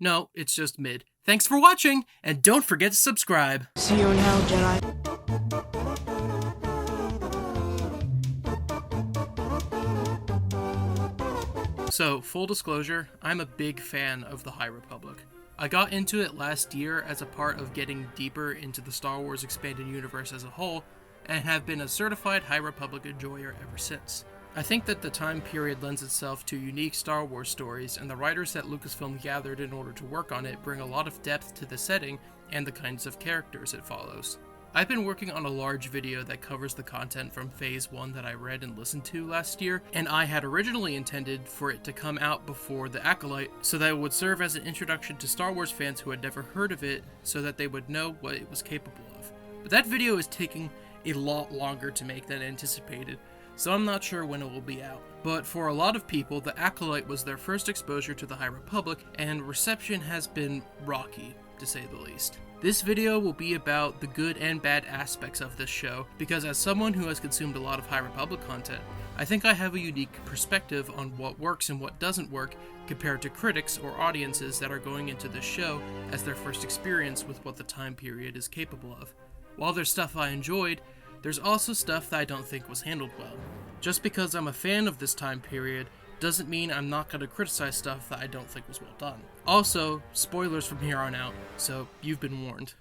No, it's just mid. Thanks for watching, and don't forget to subscribe. See you in hell, Jedi. So, full disclosure, I'm a big fan of the High Republic. I got into it last year as a part of getting deeper into the Star Wars expanded universe as a whole, and have been a certified High Republic enjoyer ever since. I think that the time period lends itself to unique Star Wars stories, and the writers that Lucasfilm gathered in order to work on it bring a lot of depth to the setting and the kinds of characters it follows. I've been working on a large video that covers the content from Phase 1 that I read and listened to last year, and I had originally intended for it to come out before the Acolyte, so that it would serve as an introduction to Star Wars fans who had never heard of it, so that they would know what it was capable of. But that video is taking a lot longer to make than anticipated, so I'm not sure when it will be out. But for a lot of people, the Acolyte was their first exposure to the High Republic, and reception has been rocky, to say the least. This video will be about the good and bad aspects of this show, because as someone who has consumed a lot of High Republic content, I think I have a unique perspective on what works and what doesn't work compared to critics or audiences that are going into this show as their first experience with what the time period is capable of. While there's stuff I enjoyed, there's also stuff that I don't think was handled well. Just because I'm a fan of this time period doesn't mean I'm not going to criticize stuff that I don't think was well done. Also, spoilers from here on out, so you've been warned.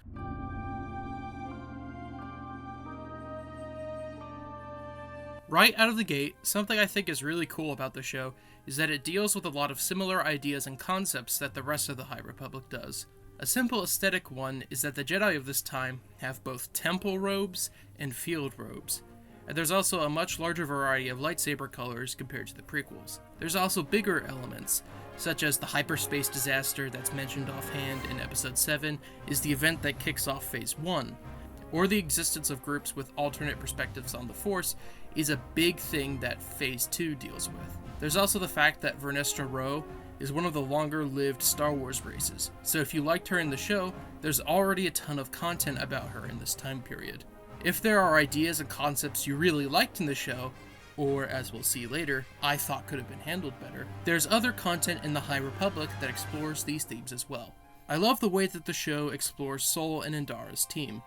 Right out of the gate, something I think is really cool about the show is that it deals with a lot of similar ideas and concepts that the rest of the High Republic does. A simple aesthetic one is that the Jedi of this time have both temple robes and field robes. And there's also a much larger variety of lightsaber colors compared to the prequels. There's also bigger elements, such as the hyperspace disaster that's mentioned offhand in Episode 7 is the event that kicks off Phase 1, or the existence of groups with alternate perspectives on the Force is a big thing that Phase 2 deals with. There's also the fact that Vernestra Rwoh is one of the longer-lived Star Wars races, so if you liked her in the show, there's already a ton of content about her in this time period. If there are ideas and concepts you really liked in the show, or as we'll see later, I thought could have been handled better, there's other content in the High Republic that explores these themes as well. I love the way that the show explores Sol and Indara's team.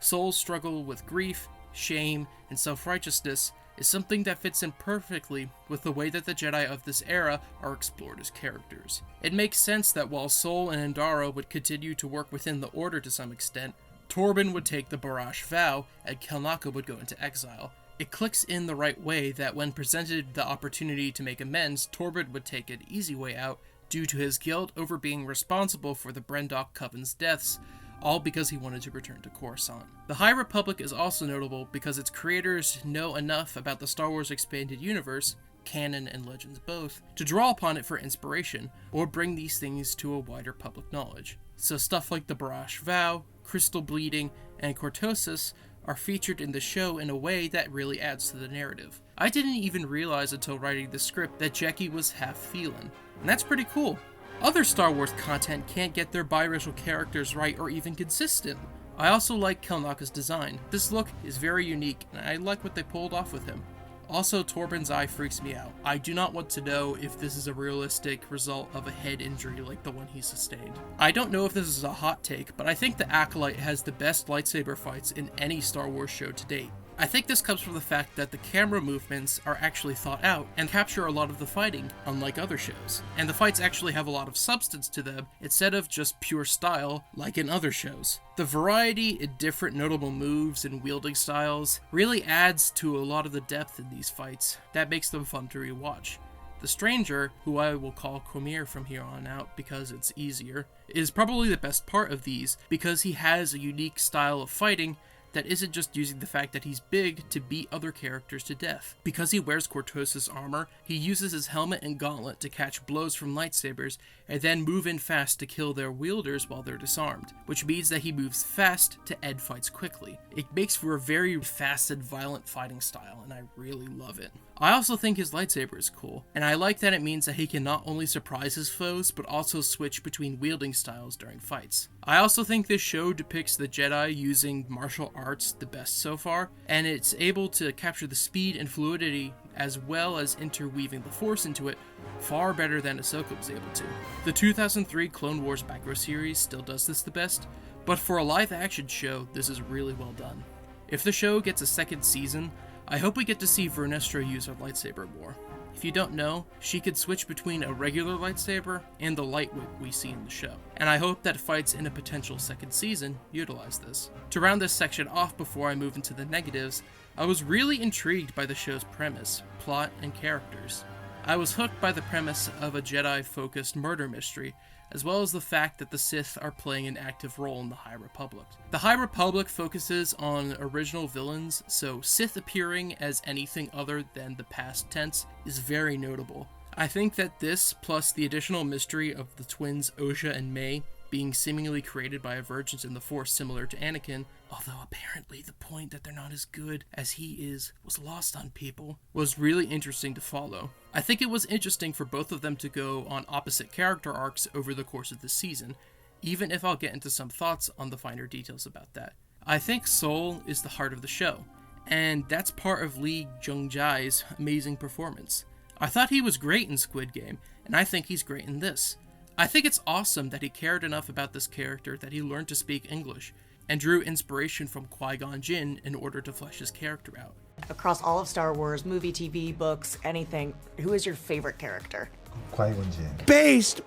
Sol's struggle with grief, shame, and self-righteousness is something that fits in perfectly with the way that the Jedi of this era are explored as characters. It makes sense that while Sol and Indara would continue to work within the Order to some extent, Torben would take the Barash vow, and Kelnaka would go into exile. It clicks in the right way that when presented the opportunity to make amends, Torben would take an easy way out due to his guilt over being responsible for the Brendok Coven's deaths, all because he wanted to return to Coruscant. The High Republic is also notable because its creators know enough about the Star Wars expanded universe, canon and legends both, to draw upon it for inspiration, or bring these things to a wider public knowledge. So stuff like the Barash vow, crystal bleeding, and cortosis are featured in the show in a way that really adds to the narrative. I didn't even realize until writing the script that Jecki was half Felan, and that's pretty cool. Other Star Wars content can't get their biracial characters right or even consistent. I also like Kelnaka's design. This look is very unique, and I like what they pulled off with him. Also, Torben's eye freaks me out. I do not want to know if this is a realistic result of a head injury like the one he sustained. I don't know if this is a hot take, but I think the Acolyte has the best lightsaber fights in any Star Wars show to date. I think this comes from the fact that the camera movements are actually thought out and capture a lot of the fighting, unlike other shows. And the fights actually have a lot of substance to them, instead of just pure style, like in other shows. The variety in different notable moves and wielding styles really adds to a lot of the depth in these fights that makes them fun to rewatch. The Stranger, who I will call Quamir from here on out because it's easier, is probably the best part of these because he has a unique style of fighting that isn't just using the fact that he's big to beat other characters to death. Because he wears Cortosis armor, he uses his helmet and gauntlet to catch blows from lightsabers, and then move in fast to kill their wielders while they're disarmed, which means that he moves fast to end fights quickly. It makes for a very fast and violent fighting style, and I really love it. I also think his lightsaber is cool, and I like that it means that he can not only surprise his foes, but also switch between wielding styles during fights. I also think this show depicts the Jedi using martial arts the best so far, and it's able to capture the speed and fluidity as well as interweaving the Force into it far better than Ahsoka was able to. The 2003 Clone Wars macro series still does this the best, but for a live-action show, this is really well done. If the show gets a second season, I hope we get to see Vernestra use her lightsaber more. If you don't know, she could switch between a regular lightsaber and the light whip we see in the show, and I hope that fights in a potential second season utilize this. To round this section off before I move into the negatives, I was really intrigued by the show's premise, plot, and characters. I was hooked by the premise of a Jedi-focused murder mystery, as well as the fact that the Sith are playing an active role in the High Republic. The High Republic focuses on original villains, so Sith appearing as anything other than the past tense is very notable. I think that this, plus the additional mystery of the twins Osha and May being seemingly created by a vergence in the Force similar to Anakin, although apparently the point that they're not as good as he is was lost on people, was really interesting to follow. I think it was interesting for both of them to go on opposite character arcs over the course of the season, even if I'll get into some thoughts on the finer details about that. I think Sol is the heart of the show, and that's part of Lee Jung-jae's amazing performance. I thought he was great in Squid Game, and I think he's great in this. I think it's awesome that he cared enough about this character that he learned to speak English, and drew inspiration from Qui-Gon Jinn in order to flesh his character out. Across all of Star Wars, movie, TV, books, anything, who is your favorite character? Qui-Gon Jinn. Based!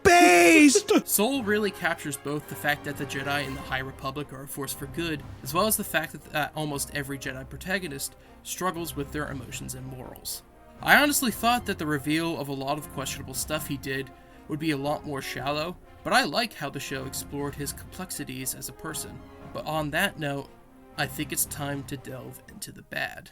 Sol really captures both the fact that the Jedi in the High Republic are a force for good, as well as the fact that almost every Jedi protagonist struggles with their emotions and morals. I honestly thought that the reveal of a lot of questionable stuff he did would be a lot more shallow, but I like how the show explored his complexities as a person. But on that note, I think it's time to delve into the bad.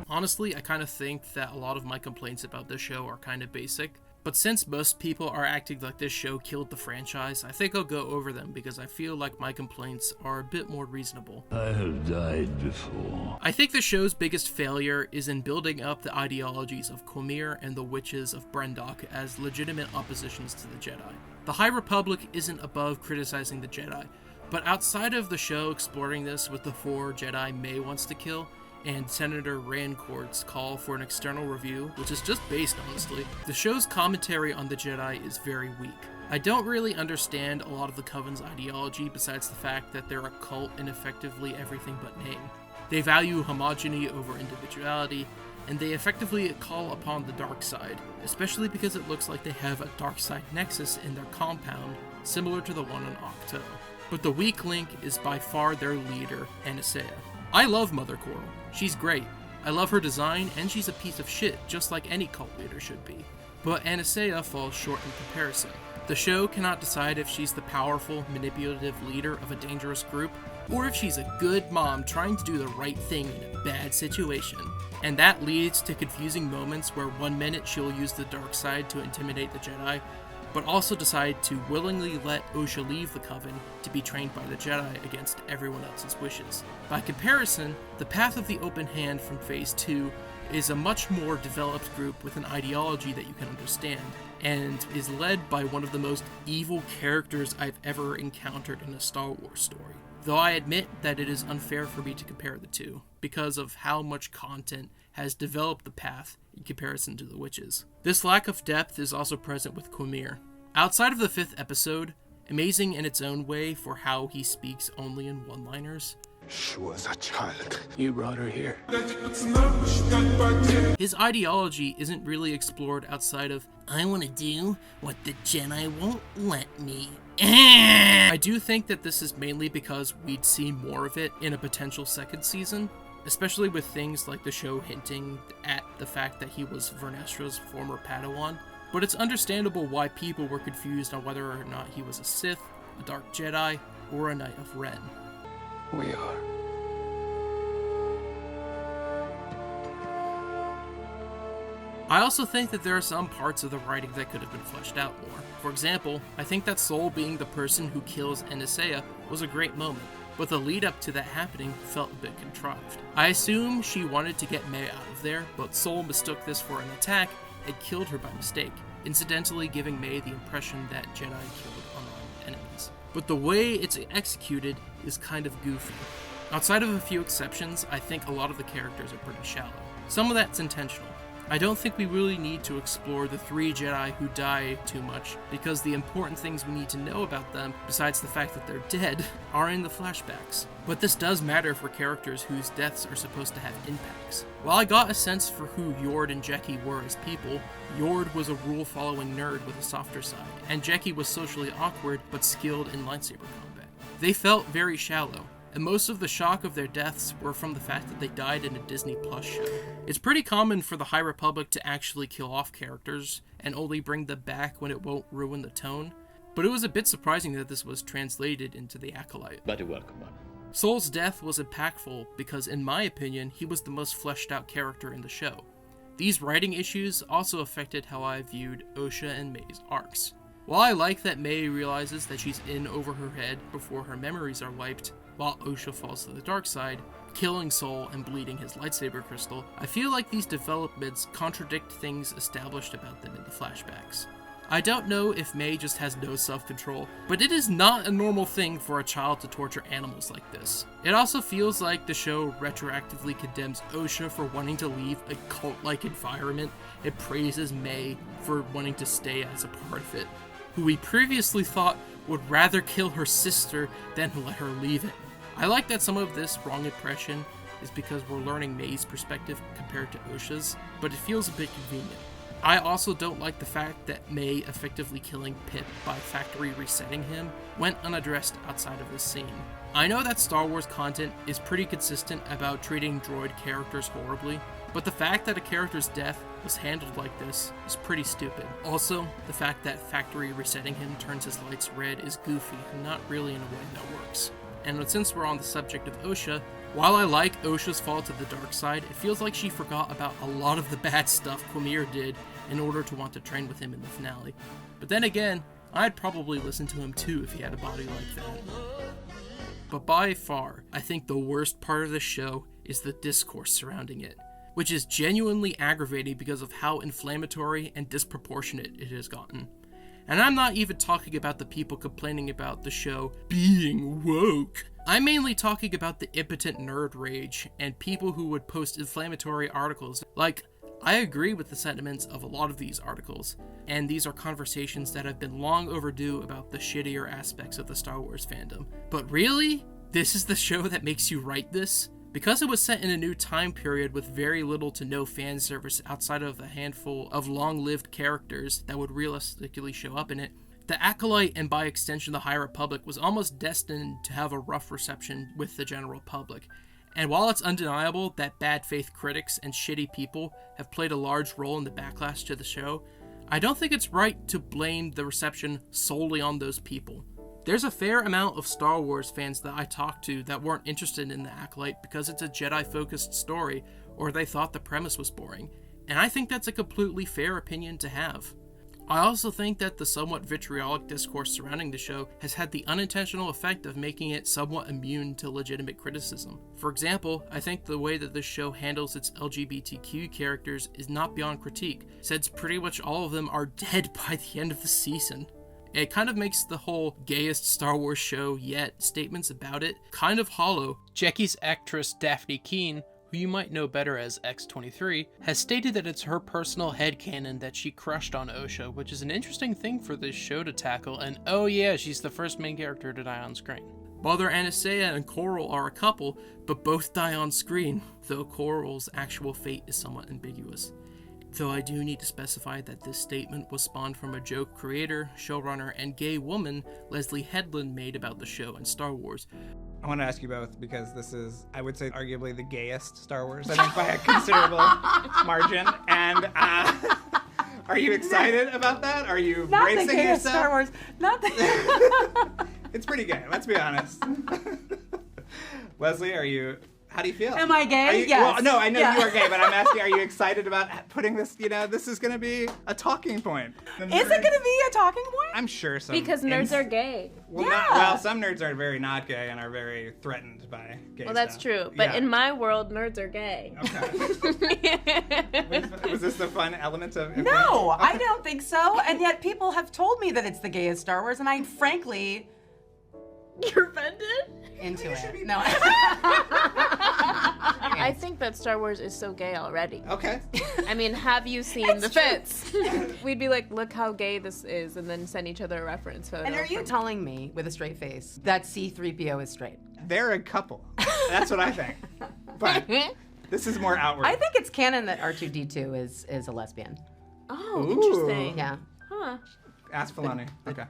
Honestly, I kind of think that a lot of my complaints about this show are kind of basic, but since most people are acting like this show killed the franchise, I think I'll go over them because I feel like my complaints are a bit more reasonable. I have died before. I think the show's biggest failure is in building up the ideologies of Quamir and the witches of Brendok as legitimate oppositions to the Jedi. The High Republic isn't above criticizing the Jedi, but outside of the show exploring this with the 4 Jedi May wants to kill, and Senator Rancourt's call for an external review, which is just based, honestly, the show's commentary on the Jedi is very weak. I don't really understand a lot of the Coven's ideology besides the fact that they're a cult in effectively everything but name. They value homogeny over individuality, and they effectively call upon the dark side, especially because it looks like they have a dark side nexus in their compound, similar to the one on Octo. But the weak link is by far their leader, Anastasia. I love Mother Coral. She's great. I love her design, and she's a piece of shit, just like any cult leader should be. But Anastasia falls short in comparison. The show cannot decide if she's the powerful, manipulative leader of a dangerous group, or if she's a good mom trying to do the right thing in a bad situation. And that leads to confusing moments where one minute she'll use the dark side to intimidate the Jedi, but also decide to willingly let Osha leave the Coven to be trained by the Jedi against everyone else's wishes. By comparison, the Path of the Open Hand from Phase 2 is a much more developed group with an ideology that you can understand, and is led by one of the most evil characters I've ever encountered in a Star Wars story. Though I admit that it is unfair for me to compare the two, because of how much content has developed the Path in comparison to the Witches. This lack of depth is also present with Quamir. Outside of the 5th episode, amazing in its own way for how he speaks only in one-liners, She was a child. You brought her here. his ideology isn't really explored outside of, I want to do what the Jedi won't let me. I do think that this is mainly because we'd see more of it in a potential second season, especially with things like the show hinting at the fact that he was Vernestra's former Padawan. But it's understandable why people were confused on whether or not he was a Sith, a Dark Jedi, or a Knight of Ren. We are. I also think that there are some parts of the writing that could have been fleshed out more. For example, I think that Sol being the person who kills Anastasia was a great moment, but the lead up to that happening felt a bit contrived. I assume she wanted to get May out of there, but Sol mistook this for an attack and killed her by mistake, incidentally giving May the impression that Jedi killed unarmed enemies. But the way it's executed is kind of goofy. Outside of a few exceptions, I think a lot of the characters are pretty shallow. Some of that's intentional. I don't think we really need to explore the 3 Jedi who die too much, because the important things we need to know about them, besides the fact that they're dead, are in the flashbacks. But this does matter for characters whose deaths are supposed to have impacts. While I got a sense for who Yord and Jecki were as people, Yord was a rule-following nerd with a softer side, and Jecki was socially awkward but skilled in lightsaber combat. They felt very shallow, and most of the shock of their deaths were from the fact that they died in a Disney Plus show. It's pretty common for the High Republic to actually kill off characters, and only bring them back when it won't ruin the tone, but it was a bit surprising that this was translated into the Acolyte. But a welcome one. Sol's death was impactful because, in my opinion, he was the most fleshed out character in the show. These writing issues also affected how I viewed Osha and May's arcs. While I like that May realizes that she's in over her head before her memories are wiped, while Osha falls to the dark side, killing Sol and bleeding his lightsaber crystal, I feel like these developments contradict things established about them in the flashbacks. I don't know if May just has no self-control, but it is not a normal thing for a child to torture animals like this. It also feels like the show retroactively condemns Osha for wanting to leave a cult-like environment and praises May for wanting to stay as a part of it, who we previously thought would rather kill her sister than let her leave it. I like that some of this wrong impression is because we're learning May's perspective compared to Osha's, but it feels a bit convenient. I also don't like the fact that May effectively killing Pip by factory resetting him went unaddressed outside of this scene. I know that Star Wars content is pretty consistent about treating droid characters horribly, but the fact that a character's death was handled like this is pretty stupid. Also, the fact that factory resetting him turns his lights red is goofy and not really in a way that works. And since we're on the subject of Osha, while I like Osha's fall to the dark side, it feels like she forgot about a lot of the bad stuff Quamir did in order to want to train with him in the finale. But then again, I'd probably listen to him too if he had a body like that. But by far, I think the worst part of the show is the discourse surrounding it, which is genuinely aggravating because of how inflammatory and disproportionate it has gotten. And I'm not even talking about the people complaining about the show being woke. I'm mainly talking about the impotent nerd rage and people who would post inflammatory articles. Like, I agree with the sentiments of a lot of these articles, and these are conversations that have been long overdue about the shittier aspects of the Star Wars fandom. But really? This is the show that makes you write this? Because it was set in a new time period with very little to no fan service outside of a handful of long-lived characters that would realistically show up in it, the Acolyte and by extension the High Republic was almost destined to have a rough reception with the general public. And while it's undeniable that bad faith critics and shitty people have played a large role in the backlash to the show, I don't think it's right to blame the reception solely on those people. There's a fair amount of Star Wars fans that I talked to that weren't interested in the Acolyte because it's a Jedi-focused story, or they thought the premise was boring, and I think that's a completely fair opinion to have. I also think that the somewhat vitriolic discourse surrounding the show has had the unintentional effect of making it somewhat immune to legitimate criticism. For example, I think the way that this show handles its LGBTQ characters is not beyond critique, since pretty much all of them are dead by the end of the season. It kind of makes the whole gayest Star Wars show yet statements about it kind of hollow. Jecki's actress Daphne Keane, who you might know better as X-23, has stated that it's her personal headcanon that she crushed on Osha, which is an interesting thing for this show to tackle, and oh yeah, she's the first main character to die on screen. Mother Anastasia and Coral are a couple, but both die on screen, though Coral's actual fate is somewhat ambiguous. Though I do need to specify that this statement was spawned from a joke creator, showrunner, and gay woman Leslie Headland made about the show and Star Wars. I want to ask you both because this is, I would say, arguably the gayest Star Wars, I think by a considerable margin. And are you excited about that? Are you Not bracing the gayest yourself? Star Wars. Not the. It's pretty gay, let's be honest. Leslie, how do you feel? Am I gay? Yes. Well, no, I know Yeah. you are gay, but I'm asking, are you excited about putting this, this is going to be a talking point? Is it going to be a talking point? I'm sure some. Because nerds are gay. Well, Yeah. some nerds are very not gay and are very threatened by gay Well, that's stuff. true. But Yeah. in my world, nerds are gay. Okay. Was this the fun element of? No, I don't think so. And yet people have told me that it's the gayest Star Wars, and I frankly You're offended? Into it. No. I think that Star Wars is so gay already. Okay. I mean, have you seen the fits? We'd be like, look how gay this is, and then send each other a reference photo. And are you telling me, with a straight face, that C-3PO is straight? They're a couple. That's what I think. But this is more outward. I think it's canon that R2-D2 is a lesbian. Oh, Ooh. interesting. Yeah. Huh. Ask Filoni. Okay.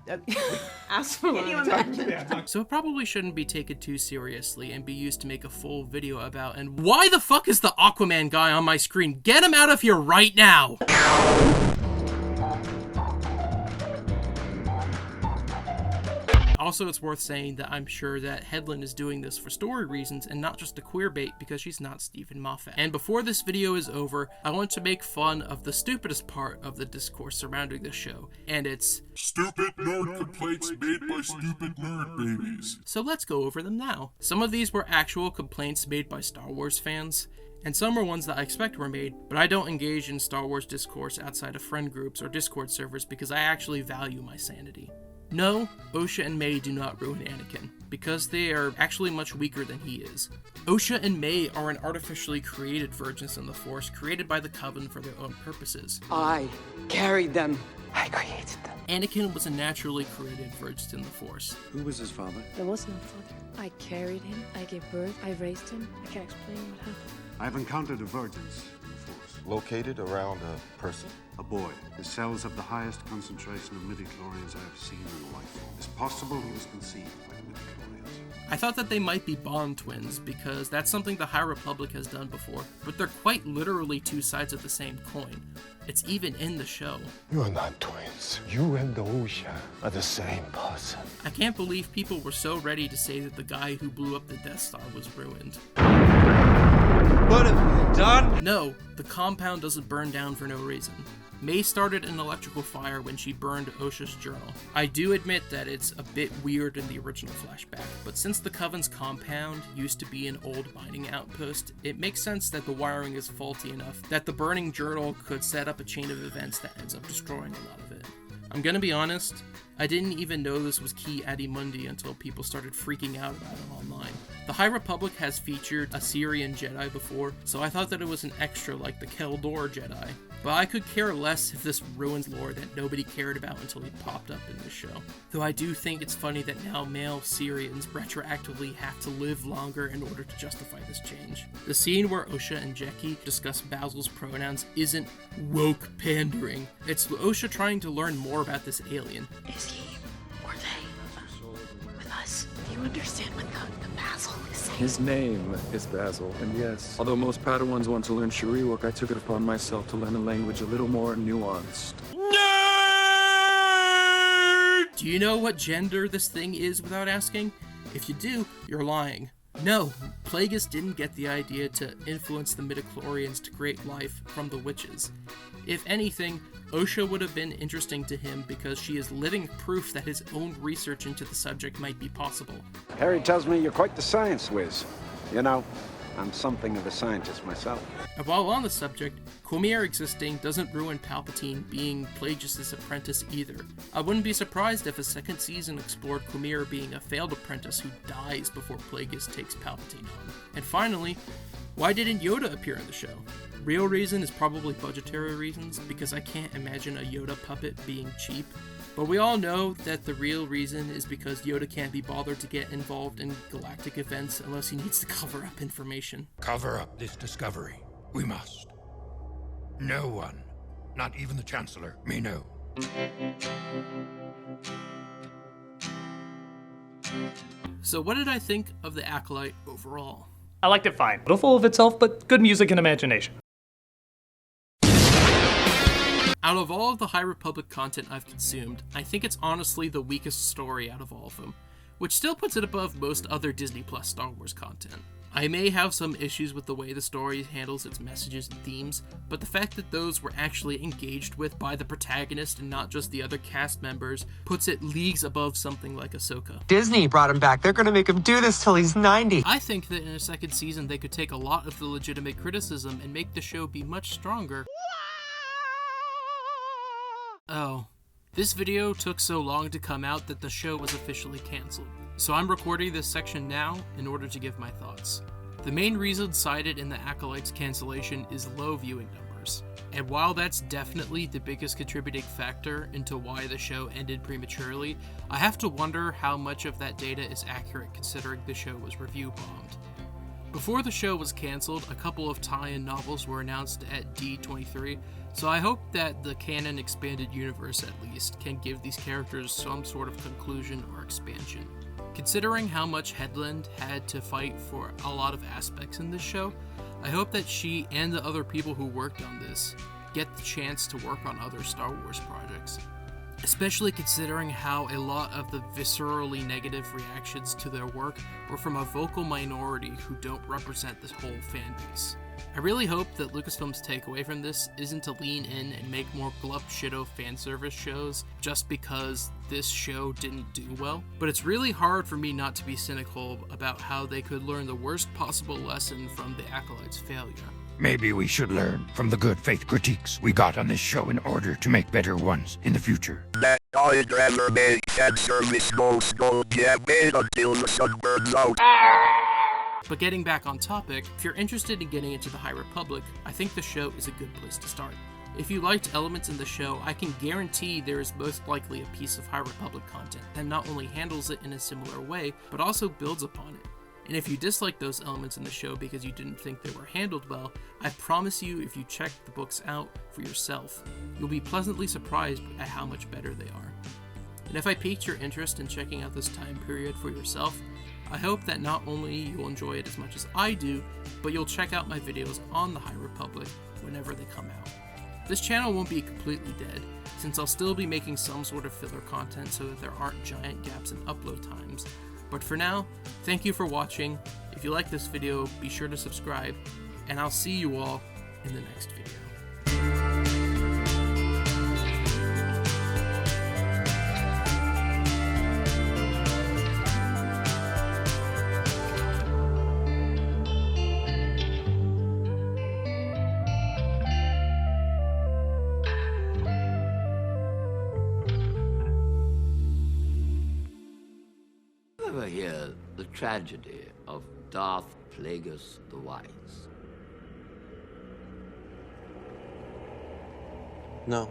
Ask for Can you one. imagine? Yeah. So it probably shouldn't be taken too seriously and be used to make a full video about, and why the fuck is the Aquaman guy on my screen? Get him out of here right now! Also, it's worth saying that I'm sure that Headland is doing this for story reasons and not just a queer bait because she's not Stephen Moffat. And before this video is over, I want to make fun of the stupidest part of the discourse surrounding this show, and it's stupid nerd complaints made by stupid nerd babies. So let's go over them now. Some of these were actual complaints made by Star Wars fans, and some are ones that I expect were made, but I don't engage in Star Wars discourse outside of friend groups or Discord servers because I actually value my sanity. No, Osha and May do not ruin Anakin, because they are actually much weaker than he is. Osha and May are an artificially created virgins in the Force, created by the Coven for their own purposes. I carried them. I created them. Anakin was a naturally created virgin in the Force. Who was his father? There was no father. I carried him. I gave birth. I raised him. I can't explain what happened. I've encountered a virgins in the Force. Located around a person? A boy. His cells have the highest concentration of midichlorians I have seen in life. It's possible he was conceived by the midichlorians. I thought that they might be Bond twins, because that's something the High Republic has done before, but they're quite literally two sides of the same coin. It's even in the show. You are not twins. You and the Osha are the same person. I can't believe people were so ready to say that the guy who blew up the Death Star was ruined. What have you done? No, the compound doesn't burn down for no reason. May started an electrical fire when she burned Osha's journal. I do admit that it's a bit weird in the original flashback, but since the Coven's compound used to be an old mining outpost, it makes sense that the wiring is faulty enough that the burning journal could set up a chain of events that ends up destroying a lot of it. I'm gonna be honest, I didn't even know this was Key Addimundi until people started freaking out about it online. The High Republic has featured a Syrian Jedi before, so I thought that it was an extra like the Keldor Jedi. But I could care less if this ruins lore that nobody cared about until he popped up in this show. Though I do think it's funny that now male Syrians retroactively have to live longer in order to justify this change. The scene where Osha and Jeki discuss Bazil's pronouns isn't woke pandering. It's Osha trying to learn more about this alien. Is he or they with us? Do you understand what the Bazil is saying? His name is Bazil, and yes, although most Padawans want to learn Shariwak, I took it upon myself to learn a language a little more nuanced. Nerd! Do you know what gender this thing is without asking? If you do, you're lying. No, Plagueis didn't get the idea to influence the midichlorians to create life from the witches. If anything, Osha would have been interesting to him because she is living proof that his own research into the subject might be possible. Harry tells me you're quite the science whiz. You know, I'm something of a scientist myself. And while on the subject, Cormier existing doesn't ruin Palpatine being Plagueis' apprentice either. I wouldn't be surprised if a second season explored Cormier being a failed apprentice who dies before Plagueis takes Palpatine on. And finally, why didn't Yoda appear in the show? Real reason is probably budgetary reasons, because I can't imagine a Yoda puppet being cheap. But we all know that the real reason is because Yoda can't be bothered to get involved in galactic events unless he needs to cover up information. Cover up this discovery. We must. No one, not even the Chancellor, may know. So what did I think of the Acolyte overall? I liked it fine. A little full of itself, but good music and imagination. Out of all of the High Republic content I've consumed, I think it's honestly the weakest story out of all of them, which still puts it above most other Disney Plus Star Wars content. I may have some issues with the way the story handles its messages and themes, but the fact that those were actually engaged with by the protagonist and not just the other cast members puts it leagues above something like Ahsoka. Disney brought him back. They're gonna make him do this till he's 90. I think that in a second season they could take a lot of the legitimate criticism and make the show be much stronger. Oh, this video took so long to come out that the show was officially canceled. so I'm recording this section now in order to give my thoughts. The main reason cited in the Acolyte's cancellation is low viewing numbers, and while that's definitely the biggest contributing factor into why the show ended prematurely, I have to wonder how much of that data is accurate considering the show was review bombed. Before the show was cancelled, a couple of tie-in novels were announced at D23, so I hope that the canon expanded universe at least can give these characters some sort of conclusion or expansion. Considering how much Headland had to fight for a lot of aspects in this show, I hope that she and the other people who worked on this get the chance to work on other Star Wars projects. Especially considering how a lot of the viscerally negative reactions to their work were from a vocal minority who don't represent this whole fan base. I really hope that Lucasfilm's takeaway from this isn't to lean in and make more glup shitto fanservice shows just because this show didn't do well, but it's really hard for me not to be cynical about how they could learn the worst possible lesson from the Acolyte's failure. Maybe we should learn from the good faith critiques we got on this show in order to make better ones in the future. That I'd rather make fan service goes don't get made until the sun burns out. But getting back on topic, if you're interested in getting into the High Republic, I think the show is a good place to start. If you liked elements in the show, I can guarantee there is most likely a piece of High Republic content that not only handles it in a similar way, but also builds upon it. And if you dislike those elements in the show because you didn't think they were handled well, I promise you if you check the books out for yourself, you'll be pleasantly surprised at how much better they are. And if I piqued your interest in checking out this time period for yourself, I hope that not only you'll enjoy it as much as I do, but you'll check out my videos on the High Republic whenever they come out. This channel won't be completely dead, since I'll still be making some sort of filler content so that there aren't giant gaps in upload times. But for now, thank you for watching. If you like this video, be sure to subscribe, and I'll see you all in the next video. Ever hear the tragedy of Darth Plagueis the Wise? No.